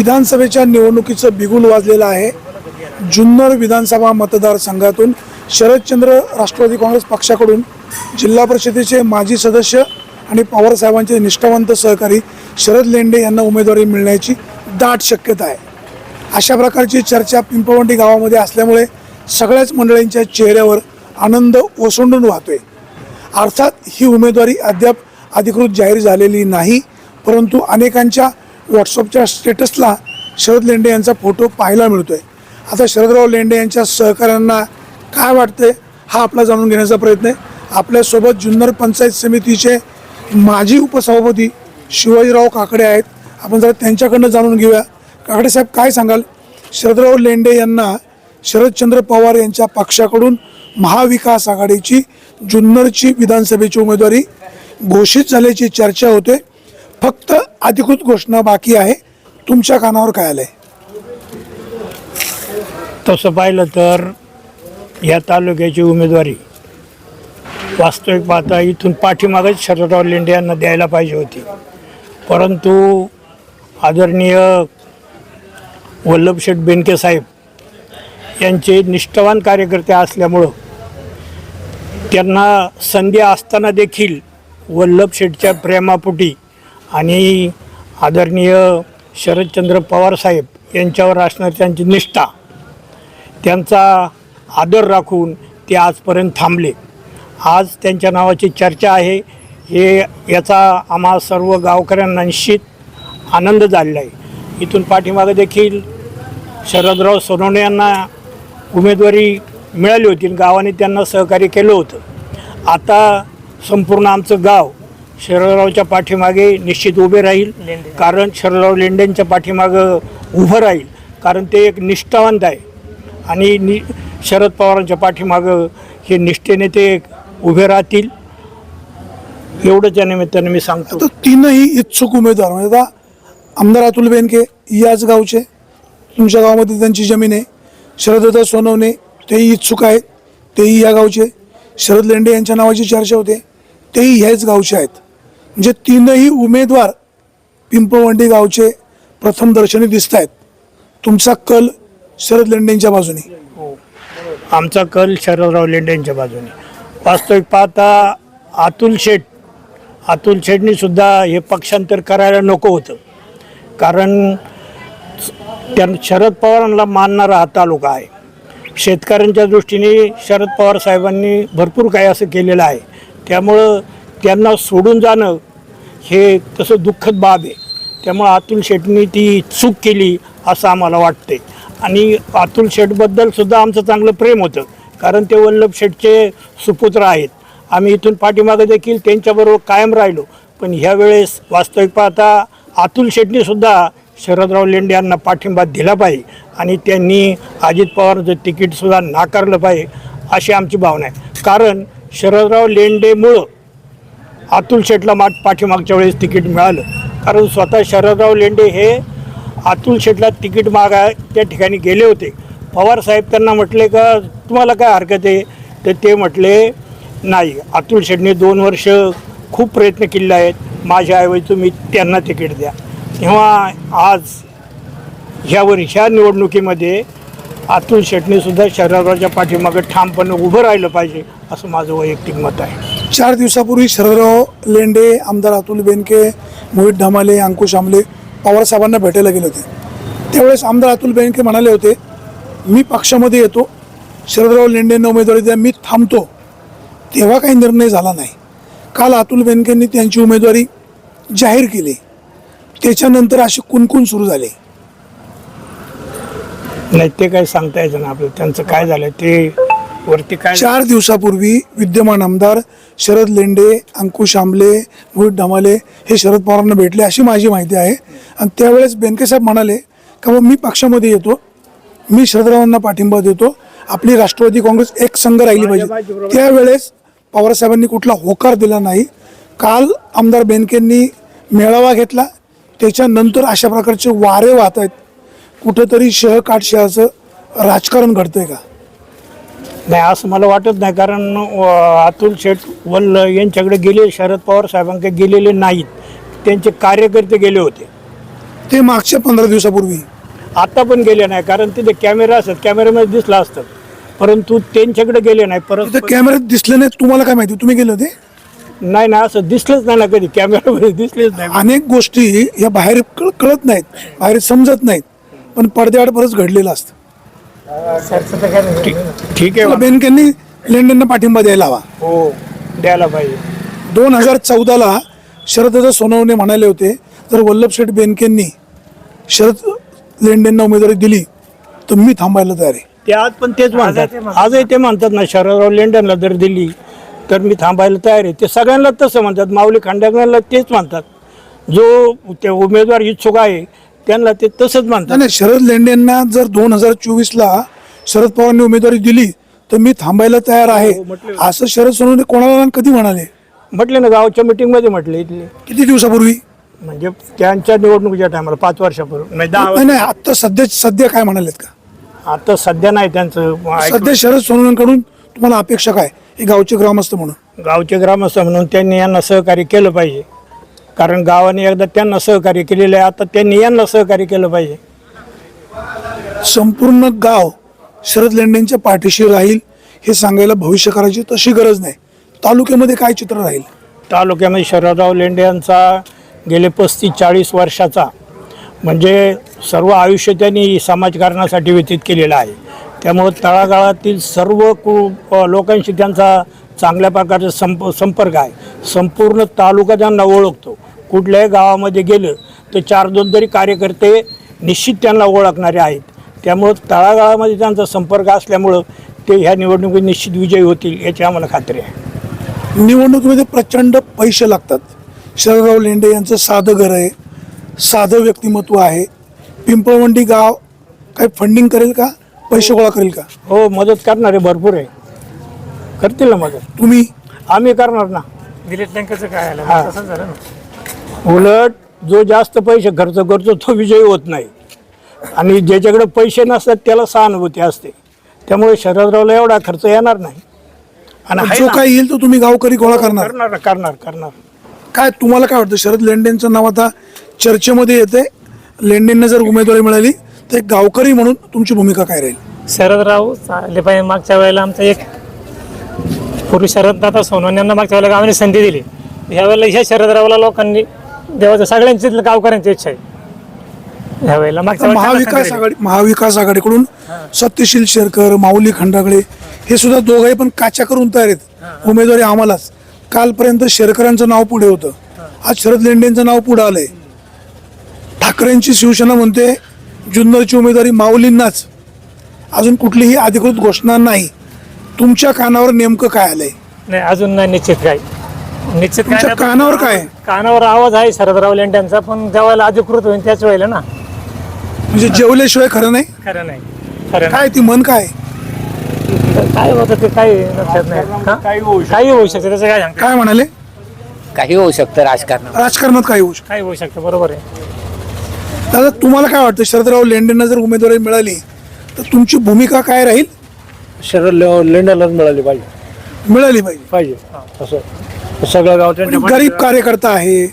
विधानसभेच्या निवडणुकीचं बिगुल वाजलेलं आहे। जुन्नर विधानसभा मतदारसंघातून शरदचंद्र राष्ट्रवादी काँग्रेस पक्षाकडून जिल्हा परिषदेचे माजी सदस्य आणि पवार साहेबांचे निष्ठावंत सहकारी शरद लेंडे यांना उमेदवारी मिळण्याची दाट शक्यता आहे। अशा प्रकारची चर्चा पिंपळवंडी गावामध्ये असल्यामुळे सगळ्याच मंडळींच्या चेहऱ्यावर आनंद ओसंडून वाहतोय। अर्थात ही उमेदवारी अद्याप अधिकृत जाहीर झालेली नाही, परंतु अनेकांच्या व्हॉट्सअपच्या स्टेटसला शरद लेंडे यांचा फोटो पाहायला मिळतोय। आता शरदराव लेंडे यांच्या सहकाऱ्यांना काय वाटतंय हा आपला जाणून घेण्याचा प्रयत्न आहे। आपल्यासोबत जुन्नर पंचायत समितीचे माजी उपसभापती शिवाजीराव काकडे आहेत। आपण जरा त्यांच्याकडनं जाणून घेऊया। काकडे साहेब, काय सांगाल? शरदराव लेंडे यांना शरदचंद्र पवार यांच्या पक्षाकडून महाविकास आघाडीची जुन्नरची विधानसभेची उमेदवारी घोषित झाल्याची चर्चा होते, फक्त अधिकृत घोषणा बाकी आहे। तुमच्या कानावर काय आलंय? तसं पाहिलं तर या तालुक्याची उमेदवारी वास्तविक पाहता इथून पाठीमागच शरदराव लेंडे यांना द्यायला पाहिजे होती, परंतु आदरणीय वल्लभशेठ बेनके साहेब यांचे निष्ठावान कार्यकर्ते असल्यामुळं त्यांना संधी असताना देखील वल्लभशेठच्या प्रेमापोटी आणि आदरणीय शरदचंद्र पवार साहेब यांच्यावर असणारी त्यांची निष्ठा, त्यांचा आदर राखून ते आजपर्यंत थांबले। आज त्यांच्या नावाची चर्चा आहे, हे याचा आम्हा सर्व गावकऱ्यांना निश्चित आनंद झालेला आहे। इथून पाठीमागे देखील शरदराव सोनवणे यांना उमेदवारी मिळाली होती, गावाने त्यांना सहकार्य केलं होतं। आता संपूर्ण आमचं गाव शरदरावच्या पाठीमागे निश्चित उभे राहील, कारण शरदराव लेंडेंच्या पाठीमागं उभं राहील, कारण ते एक निष्ठावंत आहे आणि शरद पवारांच्या पाठीमागं हे निष्ठेने ते उभे राहतील, एवढंच या निमित्ताने मी सांगतो। तर तीनही इच्छुक उमेदवार म्हणजे आता आमदार अतुल बेनके याच गावचे, तुमच्या गावामध्ये त्यांची जमीन आहे। शरददादा सोनवणे तेही इच्छुक आहेत, तेही या गावचे। शरद लेंडे यांच्या नावाची चर्चा होते, तेही ह्याच गावचे आहेत। म्हणजे तीनही उमेदवार पिंपळवंडी गावचे प्रथम दर्शनी दिसत आहेत। तुमचा कल शरद लेंडेंच्या बाजूने? आमचा कल शरदराव लेंडेंच्या बाजूने। वास्तविक पाहता अतुल शेठनी सुद्धा हे पक्षांतर करायला नको होतं, कारण शरद पवारांना मानणारा हा तालुका आहे। शेतकऱ्यांच्या दृष्टीने शरद पवार साहेबांनी भरपूर काही असं केलेलं आहे, त्यामुळं त्यांना सोडून जाणं हे तसं दुःखद बाब आहे। त्यामुळं अतुल शेठनी ती चूक केली असं आम्हाला वाटते। आणि अतुल शेठबद्दल सुद्धा आमचं चांगलं प्रेम होतं, कारण ते वल्लभ शेठचे सुपुत्र आहेत। आम्ही इथून पाठीमागे देखील त्यांच्याबरोबर कायम राहिलो, पण ह्यावेळेस वास्तविक पाहता अतुल शेठनी सुद्धा शरदराव लेंडे यांना पाठिंबा दिला पाहिजे आणि त्यांनी अजित पवारांचं तिकीटसुद्धा नाकारलं पाहिजे अशी आमची भावना आहे। कारण शरदराव लेंडेमुळं अतुल शेठला पाठीमागच्या वेळेस तिकीट मिळालं, कारण स्वतः शरदराव लेंडे हे अतुल शेठला तिकीट मागा त्या ठिकाणी गेले होते। पवार साहेब त्यांना म्हटले का तुम्हाला काय हरकत आहे, तर ते म्हटले नाही, अतुल शेठने 2 वर्ष खूप प्रयत्न केले आहेत, माझ्याऐवजी तुम्ही त्यांना तिकीट द्या। तेव्हा आज ह्या निवडणुकीमध्ये अतुल शेठने सुद्धा शरदरावच्या पाठीमागे ठामपणे उभं राहिलं पाहिजे असं माझं वैयक्तिक मत आहे। 4 दिवसापूर्वी शरदराव लेंडे, आमदार अतुल बेनके, मोहित ढमाले, अंकुश आमले पवार साहेबांना भेटायला गेले होते। त्यावेळेस आमदार अतुल बेनके म्हणाले होते, मी पक्षामध्ये येतो, शरदराव लेंडेंना उमेदवारी द्या, मी थांबतो। तेव्हा काही निर्णय झाला नाही। काल अतुल बेनकेंनी त्यांची उमेदवारी जाहीर केली, त्याच्यानंतर अशी कुणकुण सुरू झाली। नाही, ते काही सांगता यायचं ना आपलं, त्यांचं काय झालं ते वरती काय। 4 दिवसापूर्वी विद्यमान आमदार शरद लेंडे, अंकुश आमले, मोहित ढमाले हे शरद पवारांना भेटले अशी माझी माहिती आहे। आणि त्यावेळेस बेनके साहेब म्हणाले का मी पक्षामध्ये येतो, मी शरदरावांना पाठिंबा देतो, आपली राष्ट्रवादी काँग्रेस एक संघ राहिली पाहिजे। त्यावेळेस पवार साहेबांनी कुठला होकार दिला नाही। काल आमदार बेनकेंनी मेळावा घेतला, त्याच्यानंतर अशा प्रकारचे वारे वाहत आहेत। कुठंतरी शह काटशहाचं राजकारण घडतंय का? नाही, असं मला वाटत नाही, कारण अतुल शेठ यांच्याकडे गेले, शरद पवार साहेबांकडे गेलेले नाहीत, त्यांचे कार्यकर्ते गेले होते। ते मागच्या 15 दिवसापूर्वी. आता पण गेले नाही, कारण तिथे कॅमेरा असतात, कॅमेऱ्यामध्ये दिसला असतं, परंतु त्यांच्याकडे गेले नाही. परत तिथे कॅमेऱ्यात दिसले नाही, तुम्हाला काय माहिती, तुम्ही गेले होते? नाही ना, असं दिसलंच नाही ना कधी, कॅमेऱ्यामध्ये दिसलेच नाही. अनेक गोष्टी या बाहेर कळत नाहीत, बाहेर समजत नाहीत, पण पडद्याआड बरंच घडलेलं असतं. ठीक आहे. बेनकेंनी लेंडेंना पाठिंबा द्यायला हवा. हो, द्यायला पाहिजे. 2014ला शरददादा सोनवणे म्हणाले होते, जर वल्लभशेठ बेनकेंनी शरद लेंडेंना उमेदवारी दिली तर मी थांबायला तयार आहे. ते आज पण तेच म्हणतात, आजही ते म्हणतात ना, शरदराव लेंडेंना जर दिली तर मी थांबायला तयार आहे. ते सगळ्यांना तसं म्हणतात, माऊली खंडागळला तेच म्हणतात. जो ते उमेदवार इच्छुक आहे त्यांना ते तसंच म्हणतात. नाही, शरद लेंडेंना जर 2024ला शरद पवारांनी उमेदवारी दिली तर मी थांबायला तयार आहे, असं शरद सोनवणे कोणाला आणि कधी म्हणाले? म्हटले ना, गावच्या मिटिंगमध्ये म्हटले इथले, किती दिवसापूर्वी? म्हणजे त्यांच्या निवडणुकीच्या टायमाला 5 वर्षापूर्वी, नाही 10. नाही नाही, आता सध्या काय म्हणालेत का? आता सध्या नाही त्यांचं सध्या शरद सोनवणेकडून तुम्हाला अपेक्षा काय, हे गावचे ग्रामस्थ म्हणून? गावचे ग्रामस्थ म्हणून त्यांनी यांना सहकार्य केलं पाहिजे, कारण गावाने एकदा त्यांना सहकार्य केलेलं आहे, आता त्यांनी यांना सहकार्य केलं पाहिजे. संपूर्ण गाव शरद लेंडेंच्या पाठीशी राहील हे सांगायला भविष्य करायची तशी गरज नाही. तालुक्यामध्ये काय चित्र राहील? तालुक्यामध्ये शरदराव लेंडे यांचा गेले 35-40 वर्षाचा म्हणजे सर्व आयुष्य त्यांनी समाजकारणासाठी व्यतीत केलेलं आहे. त्यामुळं तळागाळातील सर्व लोकांशी त्यांचा चांगल्या प्रकारचा संपर्क आहे. संपूर्ण तालुका त्यांना ओळखतो. कुठल्याही गावामध्ये गेलं तर 4-2 तरी कार्यकर्ते निश्चित त्यांना ओळखणारे आहेत. त्यामुळं तळागाळामध्ये त्यांचा संपर्क असल्यामुळं ते ह्या निवडणुकीत निश्चित विजयी होतील याची आम्हाला खात्री आहे. निवडणुकीमध्ये प्रचंड पैसे लागतात. शरदराव लेंडे यांचं साधं घर आहे, साधं व्यक्तिमत्व आहे. पिंपळवंडी गाव काही फंडिंग करेल का, पैसे गोळा करेल का? हो, मदत करणारे भरपूर आहे, करतील ना मदत. तुम्ही? आम्ही करणार ना. दिलीप बँकेचं काय आलं हा. तसंच झालं ना. उलट जो जास्त पैसे खर्च करतो तो विजयी होत नाही, आणि ज्याच्याकडे पैसे नसतात त्याला सहानुभूती असते. त्यामुळे शरदरावला एवढा खर्च येणार नाही. आणि आहे जो ना, काय येईल तो तुम्ही गावकरी गोळा करणार. करणार. काय तुम्हाला काय वाटतं, शरद लेंडेंचं नाव आता चर्चेमध्ये येते, लेंडेंना जर उमेदवारी मिळाली तर एक गावकरी म्हणून तुमची भूमिका काय राहील? शरदराव आले पाहिजे. मागच्या वेळेला आमचा एक पूर्वी शरददादा सोनवणे यांना मागच्या वेळेला गावाने संधी दिली. ह्यावेळेला ह्या शरदरावला लोकांनी देवाच्या सगळ्यांची गावकऱ्यांची इच्छा आहे ह्यावेळेला. मागच्या वेळेला महाविकास आघाडीकडून सत्यशील शेरकर, माऊली खंडागळे हे सुद्धा दोघंही पण काच्या करून तयार आहेत, उमेदवारी आम्हालाच. कालपर्यंत शेरकरांचं नाव पुढे होतं, आज शरद लेंडेंचं नाव पुढे आलंय. ठाकरेंची शिवसेना म्हणते जुन्नरची उमेदवारी माऊलींनाच. अजून कुठलीही अधिकृत घोषणा नाही. तुमच्या कानावर नेमकं काय आलंय? नाही, अजून नाही निश्चित काय. निश्चित काय तुमच्या नाही. कानावर काय? कानावर आवाज आहे शरदराव लेंड्यांचा, पण जेव्हा अधिकृत होईल त्याच वेळेला ना. म्हणजे जेवल्याशिवाय खरं नाही. खरं नाही. खरं काय ती मन काय? नाही. काय होतं ते काही लक्षात नाही. हा? काही होऊ शकतं त्याचं काय सांगता. काय म्हणाले? काही होऊ शकतं राजकारणात. राजकारणात काय होऊ शकतं? काही होऊ शकतं, बरोबर आहे. दादा, तुम्हाला काय वाटतं, शरदराव लेंडेंना जर उमेदवारी मिळाली तर तुमची भूमिका काय राहील? शरद लेंडेलाच मिळाली पाहिजे. मिळाली पाहिजे. असं सगळं गाव त्यांच्या गरीब कार्यकर्ता आहे,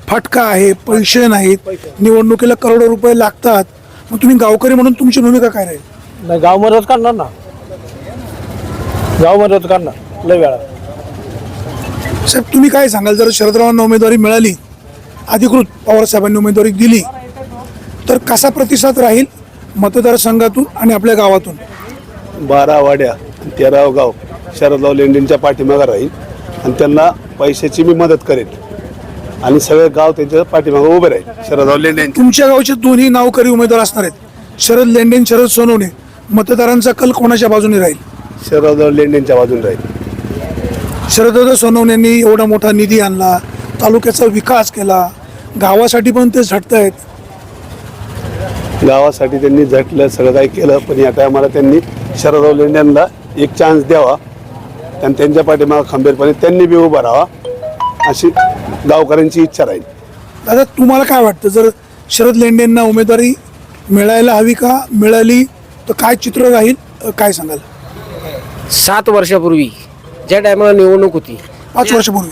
फाटका आहे, पैसे नाहीत, निवडणुकीला करोडो रुपये लागतात, मग तुम्ही गावकरी म्हणून तुमची भूमिका काय राहील? नाही, गाव मदत करणार ना, गाव मदत करणार लय वेळा. साहेब, तुम्ही काय सांगाल, जर शरदरावांना उमेदवारी मिळाली, अधिकृत पवार साहेबांनी उमेदवारी दिली तर कसा प्रतिसाद राहील मतदारसंघातून आणि आपल्या गावातून? 12 वाड्या 13 गाव शरदराव लेंडेंच्या पाठीमागं राहील आणि त्यांना पैशाची मी मदत करेन आणि सगळे गाव त्यांच्या पाठीमागं उभे राहील शरदराव लेंडेंच्या. तुमच्या गावचे दोन्ही नावकरी उमेदवार असणार आहेत, शरद लेंडे आणि शरद सोनवणे. मतदारांचा कल कोणाच्या बाजूने राहील? शरदराव लेंडेंच्या बाजून राहील. शरददादा सोनवणेंनी एवढा मोठा निधी आणला, तालुक्याचा विकास केला, गावासाठी पण ते झटत आहेत. गावासाठी त्यांनी झटलं, सगळं काही केलं, पण या टायमाला त्यांनी शरदराव लेंडेंना एक चान्स द्यावा आणि त्यांच्या पाठीमागं खंबीरपणे त्यांनी बी उभा राहावा अशी गावकऱ्यांची इच्छा राहील. दादा, तुम्हाला काय वाटतं, जर शरद लेंडेंना उमेदवारी मिळायला हवी का, मिळाली तर काय चित्र राहील, काय सांगाल? 7 वर्षापूर्वी ज्या टायमाला निवडणूक होती, 5 वर्षापूर्वी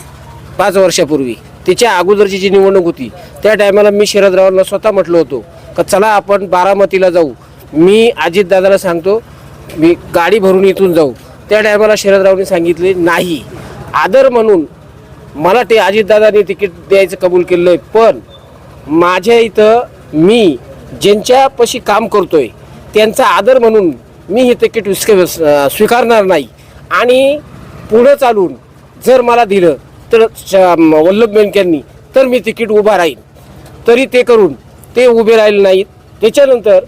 5 वर्षापूर्वी त्याच्या अगोदरची जी निवडणूक होती त्या टायमाला मी शरदरावांना स्वतः म्हटलं होतं का चला आपण बारामतीला जाऊ, मी अजितदादाला सांगतो मी गाडी भरून इथून जाऊ. त्या टायमाला शरदरावांनी सांगितले नाही, आदर म्हणून मला ते अजितदादांनी तिकीट द्यायचं कबूल केलं आहे, पण माझ्या इथं मी ज्यांच्यापाशी काम करतोय त्यांचा आदर म्हणून मी हे तिकीट स्वीकारणार नाही आणि पुढं चालून जर मला दिलं तर वल्लभ मेंढक्यांनी तर मी तिकीट उभा राहीन. तरी ते करून ते उभे राहिले नाहीत. त्याच्यानंतर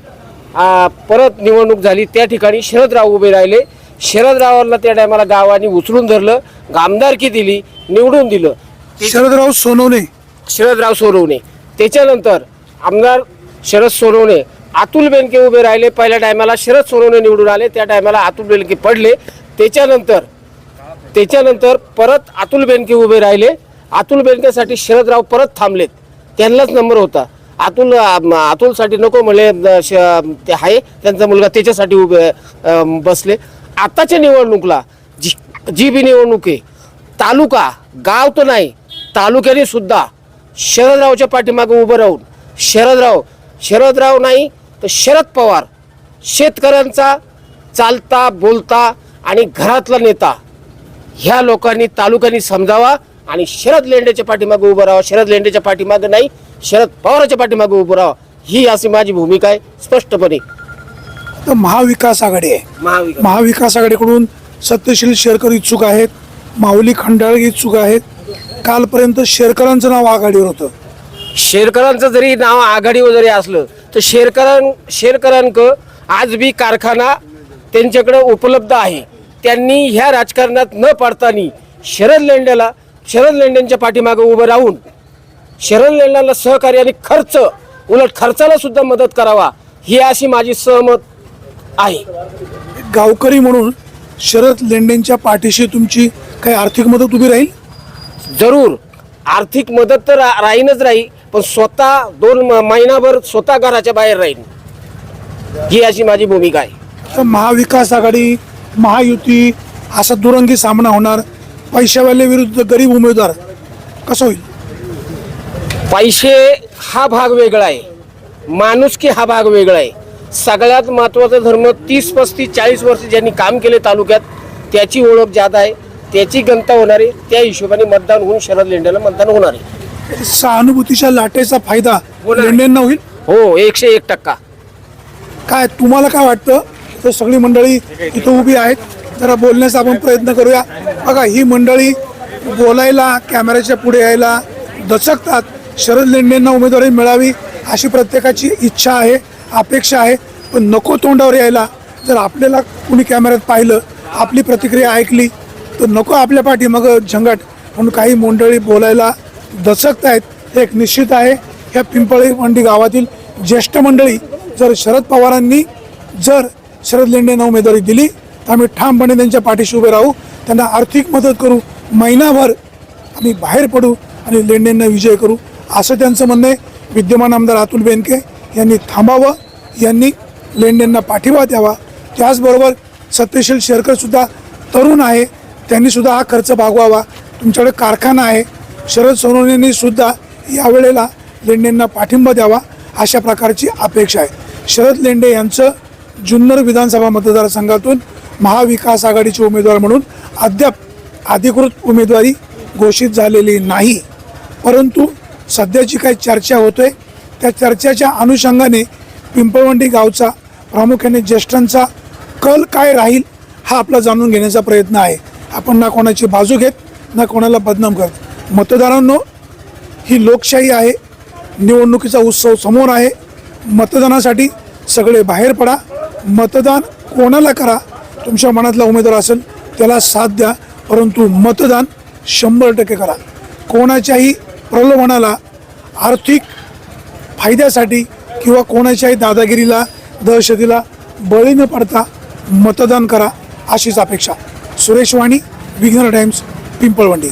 परत निवडणूक झाली, त्या ठिकाणी शरदराव उभे राहिले. शरदरावांना त्या टायमाला गावाने उचलून धरलं, आमदारकी दिली, निवडून दिलं. शरदराव सोनवणे. त्याच्यानंतर आमदार शरद सोनवणे, अतुल बेनके उभे राहिले. पहिल्या टायमाला शरद सोनवणे निवडून आले, त्या टायमाला अतुल बेनके पडले. त्याच्यानंतर परत अतुल बेनके उभे राहिले. अतुल बेनकेसाठी शरदराव परत थांबलेत, त्यांनाच नंबर होता. अतुलसाठी नको म्हणले, ते आहे त्यांचा मुलगा त्याच्यासाठी उभे बसले. आताच्या निवडणुकीला जी बी निवडणूक आहे, तालुका गाव तर नाही, तालुक्याने सुद्धा शरदरावच्या पाठीमागे उभं राहून शरदराव नाही तर शरद पवार, शेतकऱ्यांचा चालता बोलता आणि घरातला नेता ह्या लोकांनी तालुक्यांनी समजावा आणि शरद लेंडेच्या पाठीमागे उभं राहावं. शरद लेंडेच्या पाठीमागे नाही, शरद पवाराच्या पाठीमागे उभं राहावं, ही अशी माझी भूमिका आहे स्पष्टपणे. तर महाविकास आघाडी आहे, महाविकास आघाडीकडून सत्यशील शेरकर इच्छुक आहेत, माऊली खंडाळे इच्छुक आहेत. कालपर्यंत शेरकरांचं नाव आघाडीवर होतं. शेरकरांचं जरी नाव आघाडीवर जरी असलं तर शेरकरांक आज बी कारखाना त्यांच्याकडे उपलब्ध आहे. त्यांनी ह्या राजकारणात न पडताना शरद लेंडेंच्या पाठीमागे उभं राहून शरद लेंडेंना सहकार्य आणि उलट खर्चाला सुद्धा मदत करावा, ही अशी माझी सहमत आहे. गावकरी म्हणून शरद लेंडेंच्या पाठीशी तुमची काही आर्थिक मदत उभी राहील? जरूर आर्थिक मदत तर राहीनच राहील, पण स्वतः 2 महिनाभर स्वतः घराच्या बाहेर राहील, ही अशी माझी भूमिका आहे. तर महाविकास आघाडी महायुती असा दुरंगी सामना होणार, पैशावाले विरुद्ध गरीब उमेदवार, कसं होईल? पैसे हा भाग वेगळा आहे, माणुसकी हा भाग वेगळा आहे. सगळ्यात महत्त्वाचा धर्म 30, 35, 40 वर्ष ज्यांनी काम केले तालुक्यात त्याची ओळख ज्यादा आहे, त्याची गणता होणार आहे. त्या हिशोबाने मतदान होऊन शरद लेंडेला मतदान होणार आहे. सहानुभूतीच्या लाटेचा फायदा लेंडेंना होईल? हो, 101%. काय तुम्हाला काय वाटतं? तर सगळी मंडळी इथं उभी आहेत, जरा बोलण्याचा आपण प्रयत्न करूया. बघा, ही मंडळी बोलायला, कॅमेऱ्याच्या पुढे यायला दचकतात. शरद लेंडेंना उमेदवारी मिळावी अशी प्रत्येकाची इच्छा आहे, अपेक्षा आहे, पण नको तोंडावर यायला. जर आपल्याला कुणी कॅमेऱ्यात पाहिलं, आपली प्रतिक्रिया ऐकली तर नको आपल्या पाठीमागं झंगाट म्हणून काही मंडळी बोलायला दचकत आहेत. हे एक निश्चित आहे. ह्या पिंपळवंडी गावातील ज्येष्ठ मंडळी, जर शरद पवारांनी जर शरद लेंडेंना उमेदवारी दिली तर आम्ही ठामपणे त्यांच्या पाठीशी उभे राहू, त्यांना आर्थिक मदत करू, महिनाभर आम्ही बाहेर पडू आणि लेंडेंना विजय करू, असं त्यांचं म्हणणं आहे. विद्यमान आमदार अतुल बेनके यांनी थांबावं, यांनी लेंडेंना पाठिंबा द्यावा. त्याचबरोबर सत्यशील शेरकरसुद्धा तरुण आहे, त्यांनीसुद्धा हा खर्च भागवावा. तुमच्याकडे कारखाना आहे. शरद सोनवणेंनी सुद्धा यावेळेला लेंडेंना पाठिंबा द्यावा, अशा प्रकारची अपेक्षा आहे. शरद लेंडे यांचं जुन्नर विधानसभा मतदारसंघातून महाविकास आघाडीचे उमेदवार म्हणून अद्याप अधिकृत उमेदवारी घोषित झालेली नाही, परंतु सध्याची काही चर्चा होतोय त्या चर्चेच्या अनुषंगाने पिंपळवंडी गावचा प्रामुख्याने ज्येष्ठांचा कल काय राहील हा आपला जाणून घेण्याचा प्रयत्न आहे. आपण ना कोणाची बाजू घेत ना कोणाला बदनाम करत. मतदारांनो, ही लोकशाही आहे, निवडणुकीचा उत्सव समोर आहे. मतदानासाठी सगळे बाहेर पडा, मतदान कोणाला करा, तुमच्या मनातला उमेदवार असेल त्याला साथ द्या, परंतु मतदान 100% करा. कोणाच्याही प्रलोभनाला, आर्थिक फायद्यासाठी किंवा कोणाच्याही दादागिरीला, दहशतीला बळी न पडता मतदान करा, अशीच अपेक्षा. सुरेश वाणी, विघ्नर टाइम्स, पिंपळवंडी.